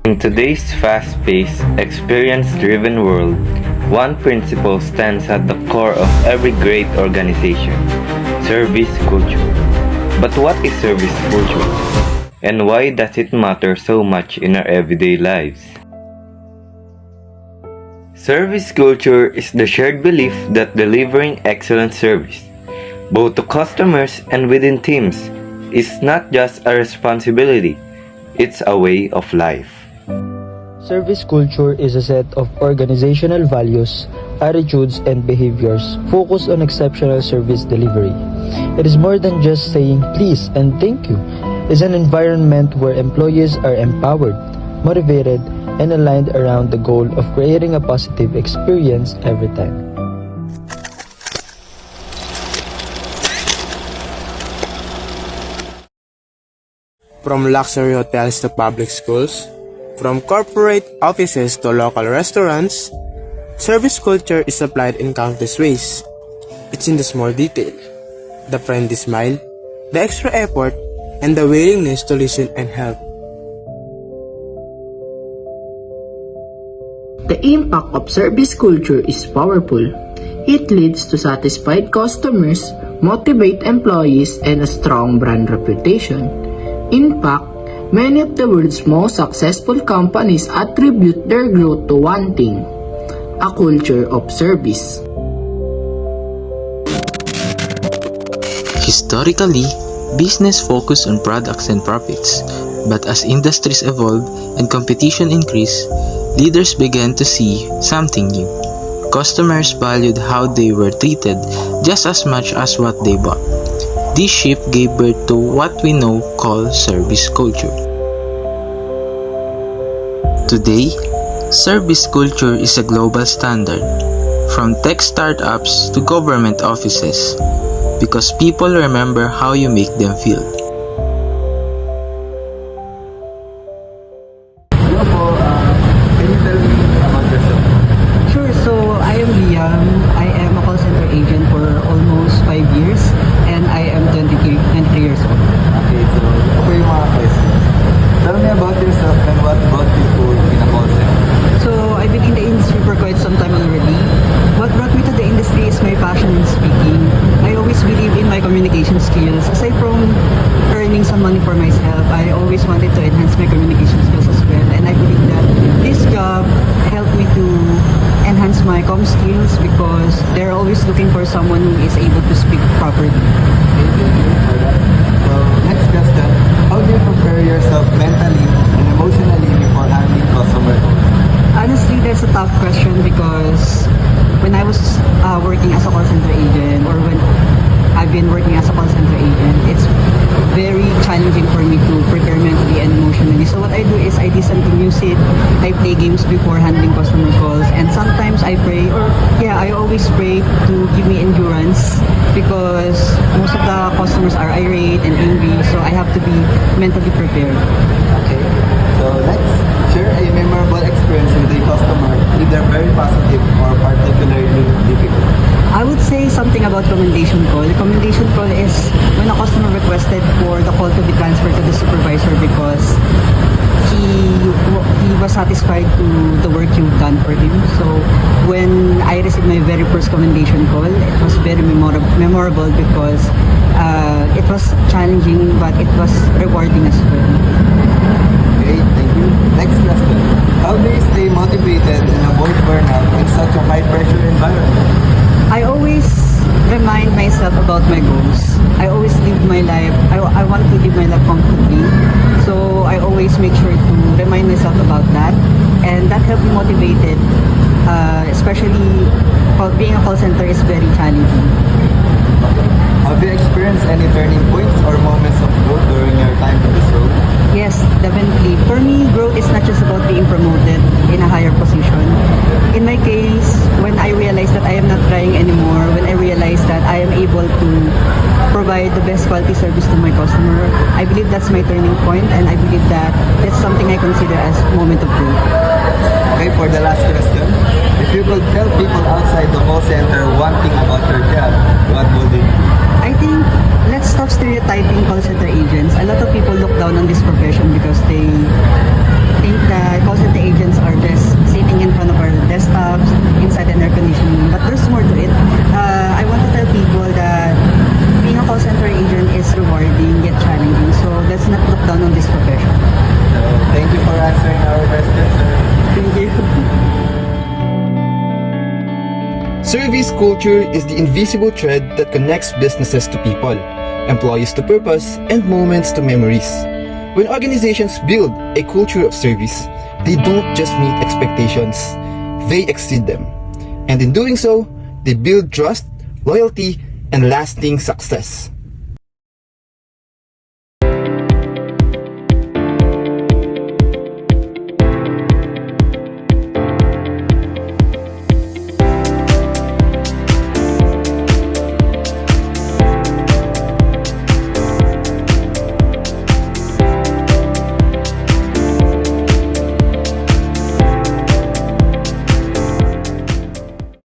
In today's fast-paced, experience-driven world, one principle stands at the core of every great organization: service culture. But what is service culture? And why does it matter so much in our everyday lives? Service culture is the shared belief that delivering excellent service, both to customers and within teams, is not just a responsibility, it's a way of life. Service culture is a set of organizational values, attitudes, and behaviors focused on exceptional service delivery. It is more than just saying please and thank you. It's an environment where employees are empowered, motivated, and aligned around the goal of creating a positive experience every time. From luxury hotels to public schools, from corporate offices to local restaurants, service culture is applied in countless ways. It's in the small detail, the friendly smile, the extra effort, and the willingness to listen and help. The impact of service culture is powerful. It leads to satisfied customers, motivate employees, and a strong brand reputation. In fact, many of the world's most successful companies attribute their growth to one thing: a culture of service. Historically, business focused on products and profits, but as industries evolved and competition increased, leaders began to see something new. Customers valued how they were treated just as much as what they bought. This shift gave birth to what we now call service culture. Today, service culture is a global standard, from tech startups to government offices, because people remember how you make them feel. Hello po, can you tell me about yourself? Sure, so I am Liam. I am a call center agent for almost 5 years and I am 23 years old. Okay, so ito po yung mga questions. Tell me about yourself and what brought you to in a call center. So I've been in the industry for quite some time already. What brought me to the industry is my passion in speaking. I always believe in my communication skills. Aside from earning some money for myself, I always wanted to enhance my communication skills as well. And I believe that this job helped me to enhance my com skills because they're always looking for someone who is able to speak properly. Okay, thank you for that. So, next question. How do you prepare yourself mentally and emotionally before handling customer calls? Honestly, that's a tough question because when I was working as a call center agent or when I've been working as a call center agent, it's very challenging for me to prepare mentally and emotionally. So what I do is I listen to music, I play games before handling customer calls, and sometimes I pray, or I always pray to give me endurance because most of the customers are irate and angry, so I have to be mentally prepared. Okay. So, next, share a memorable experience with a customer, either very positive or particularly difficult. I would say something about commendation call. The commendation call is when a customer requested for the call to be transferred to the supervisor because he was satisfied to the work you've done for him. So when I received my very first commendation call, it was very memorable because it was challenging but it was rewarding as well. Okay, thank you. Next question. How do you stay motivated and avoid burnout in such a high-pressure environment? I always remind myself about my goals. I always live my life. I want to live my life comfortably. So I always make sure to remind myself about that. And that helps me motivated. Especially being a call center is very challenging. Okay. Have you experienced any turning points or moments of growth during your time in this role? Yes, definitely. For me, growth is not just about being promoted in a higher position. In my case, when I realized that I am not trying anymore, when I realized that I am able to provide the best quality service to my customer, I believe that's my turning point, and I believe that that's something I consider as moment of growth. Okay, for the last question, if you could tell people outside the call center one thing about your job, what would it be? I think let's stop stereotyping call center agents. A lot of people look down on this profession because they think that call center agents are just sitting in front of our desktops inside an air conditioning, but there's more to it. I want to tell people that being a call center agent is rewarding yet challenging, so let's not look down on this profession. So, thank you for answering our questions, sir. Thank you. Service culture is the invisible thread that connects businesses to people, employees to purpose, and moments to memories. When organizations build a culture of service, they don't just meet expectations, they exceed them. And in doing so, they build trust, loyalty, and lasting success.